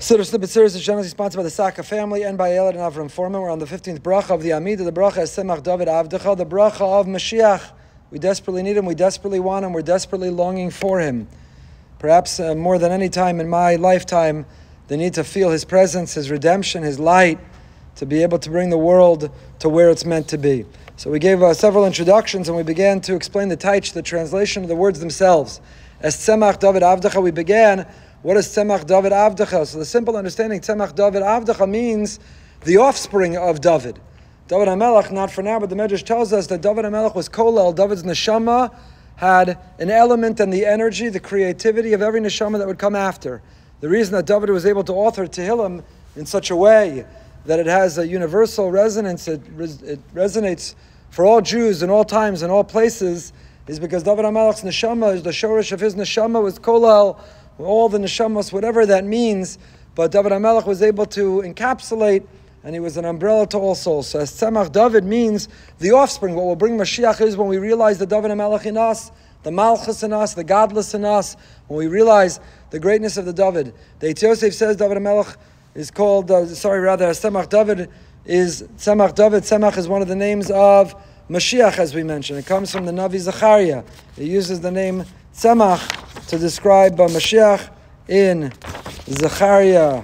Siddur Snippet series is generally sponsored by the Saka family and by Elad and Avram Foreman. We're on the 15th bracha of the Amida. The bracha is Tzemach Dovid Avdecha, the bracha of Mashiach. We desperately need him, we desperately want him, we're desperately longing for him. Perhaps more than any time in my lifetime, the need to feel his presence, his redemption, his light, to be able to bring the world to where it's meant to be. So we gave several introductions and we began to explain the taich, the translation of the words themselves. As Tzemach Dovid Avdecha, we began. What is Tzemach Dovid Avdecha? So the simple understanding, Tzemach Dovid Avdecha means the offspring of Dovid. Dovid HaMelech, not for now, but the Medrash tells us that Dovid HaMelech was kolel. David's neshama had an element and the energy, the creativity of every neshama that would come after. The reason that David was able to author Tehillim in such a way that it has a universal resonance, it resonates for all Jews in all times and all places, is because Dovid HaMelech's neshama, is the shorish of his neshama was kolel, all the neshamas, whatever that means, but Dovid HaMelech was able to encapsulate, and he was an umbrella to all souls. So as Tzemach David means the offspring, what will bring Mashiach is when we realize the Dovid HaMelech in us, the Malchus in us, the godless in us, when we realize the greatness of the David. The Eitz Yosef says Dovid HaMelech is called, Tzemach David is Tzemach David. Tzemach is one of the names of Mashiach, as we mentioned. It comes from the Navi Zechariah. It uses the name Tzemach to describe Mashiach in Zechariah.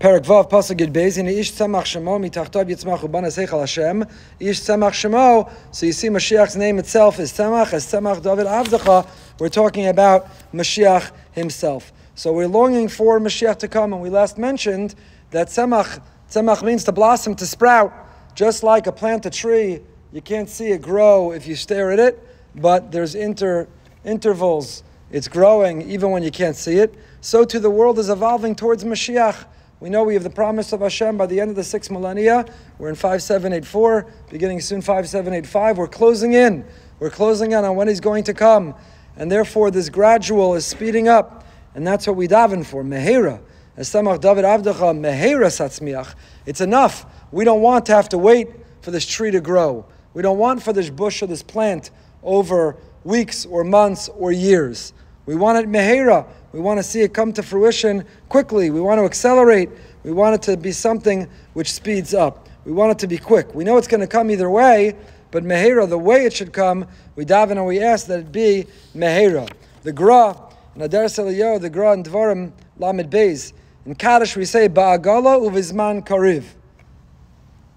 Perek Vav Pasuk Yud Beis. Hine ish tzemach shemo mitachtav yitzmach ubanas heichal Hashem. Ish tzemach shemo. So you see Mashiach's name itself is Tzemach. As Tzemach David Avdecha, we're talking about Mashiach himself. So we're longing for Mashiach to come, and we last mentioned that Tzemach means to blossom, to sprout. Just like a plant, a tree, you can't see it grow if you stare at it, but there's intervals. It's growing even when you can't see it. So too the world is evolving towards Mashiach. We know we have the promise of Hashem by the end of the 6th millennia. We're in 5784, beginning soon 5785. We're closing in. We're closing in on when he's going to come. And therefore this gradual is speeding up. And that's what we daven for. Mehera. As Tzemach David Avdecha, Mehera Satzmiach. It's enough. We don't want to have to wait for this tree to grow. We don't want for this bush or this plant over weeks or months or years. We want it mehera. We want to see it come to fruition quickly. We want to accelerate. We want it to be something which speeds up. We want it to be quick. We know it's going to come either way, but mehera, the way it should come, we daven and we ask that it be mehera. The Gra, in Adaras Eliyahu, the Gra in Dvarim, Lamed Beis. In Kaddish we say, Ba'agala uvizman kariv.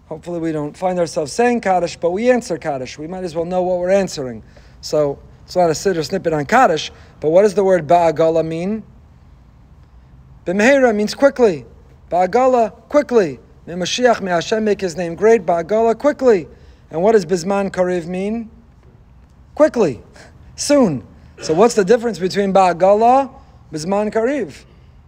Hopefully we don't find ourselves saying Kaddish, but we answer Kaddish. We might as well know what we're answering. So it's not a siddur snippet on Kaddish, but what does the word Ba'agala mean? B'mehera means quickly. Ba'agala, quickly. May Mashiach, may Hashem make his name great. Ba'agala, quickly. And what does Bizman Kariv mean? Quickly. Soon. So what's the difference between Ba'agala, Bizman Kariv?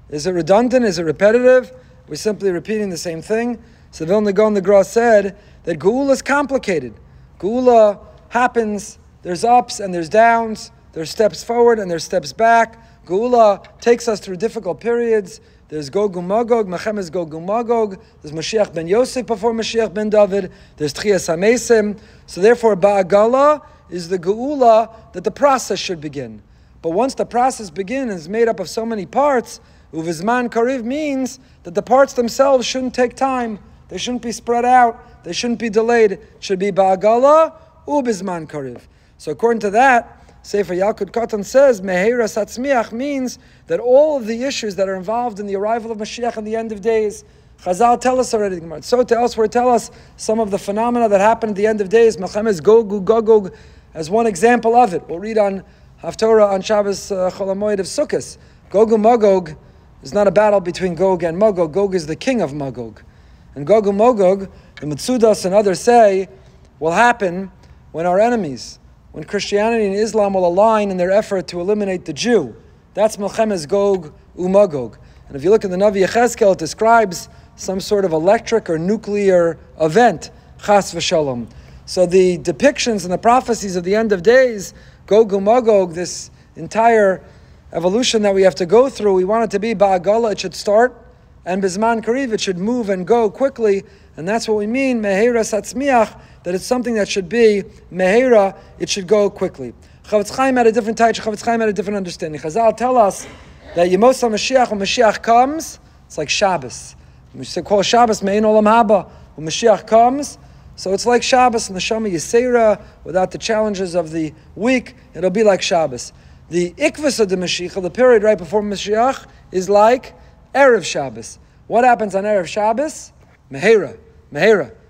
Is it redundant? Is it repetitive? We're simply repeating the same thing. So Vilna Gaon the Gra said that Geula is complicated. Geula happens, there's ups and there's downs, there's steps forward and there's steps back. Geula takes us through difficult periods. There's Gog uMagog, Mechem is Gog uMagog. There's Mashiach ben Yosef before Mashiach ben David. There's Tchias HaMesim. So therefore Ba'agala is the Geula that the process should begin. But once the process begins and is made up of so many parts, Uvizman Kariv means that the parts themselves shouldn't take time. They shouldn't be spread out. They shouldn't be delayed. It should be Ba'agala Ubizman Kariv. So according to that, Sefer Yalkut Katan says, Mehera Satzmiach means that all of the issues that are involved in the arrival of Mashiach and the end of days, Chazal tell us already. So to elsewhere tell us some of the phenomena that happen at the end of days. Melchemes Gog uGogog as one example of it. We'll read on Haftorah on Shabbos Chol HaMoed of Sukkot. Gog uMagog is not a battle between Gog and Magog. Gog is the king of Magog. And Gog uMagog, the Mitzudas and others say, will happen when our enemies, when Christianity and Islam will align in their effort to eliminate the Jew. That's Melchemes Gog uMagog. And if you look at the Navi Yechezkel, it describes some sort of electric or nuclear event, Chas v'Shalom. So the depictions and the prophecies of the end of days, Gog uMagog, this entire evolution that we have to go through, we want it to be Ba'agala, it should start, and Bizman Kariv, it should move and go quickly, and that's what we mean, Mehera Satzmiach, that it's something that should be Mehera, it should go quickly. Chavetz Chaim had a different taich, Chavetz Chaim had a different understanding. Chazal tell us that Yemos HaMashiach, when Mashiach comes, it's like Shabbos. We call Shabbos Mein Olam Haba. When Mashiach comes, so it's like Shabbos and the Neshama Yisera, without the challenges of the week, it'll be like Shabbos. The Ikvus of the Mashiach, the period right before Mashiach, is like Erev Shabbos. What happens on Erev Shabbos? Mehera.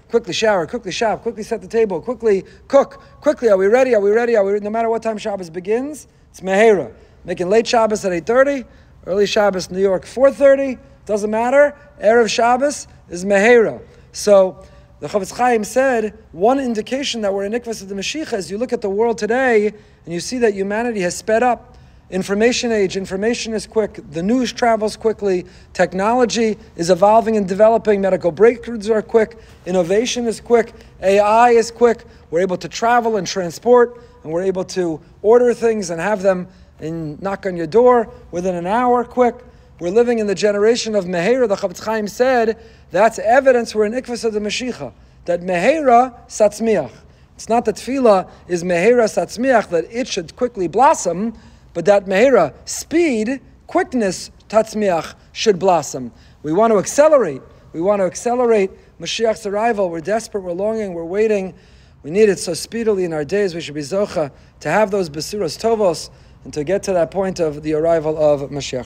Quickly shower, quickly shop, quickly set the table, quickly cook, quickly, are we ready? No matter what time Shabbos begins, it's Mehera. Making late Shabbos at 8:30, early Shabbos New York 4:30, doesn't matter. Erev Shabbos is Mehera. So the Chavetz Chaim said, one indication that we're in Ikvus of the Mashiach is you look at the world today and you see that humanity has sped up. Information age, information is quick, the news travels quickly, technology is evolving and developing, medical breakthroughs are quick, innovation is quick, AI is quick, we're able to travel and transport, and we're able to order things and have them and knock on your door within an hour quick. We're living in the generation of Mehera. The Chavetz Chaim said, that's evidence we're in Ikvus of the Mashiach, that Mehera Satzmiach. It's not that Tefillah is Mehera Satzmiach, that it should quickly blossom, but that Mehera, speed, quickness, Tatzmiach, should blossom. We want to accelerate. Mashiach's arrival. We're desperate, we're longing, we're waiting. We need it so speedily in our days. We should be Zocha to have those Besuros Tovos and to get to that point of the arrival of Mashiach.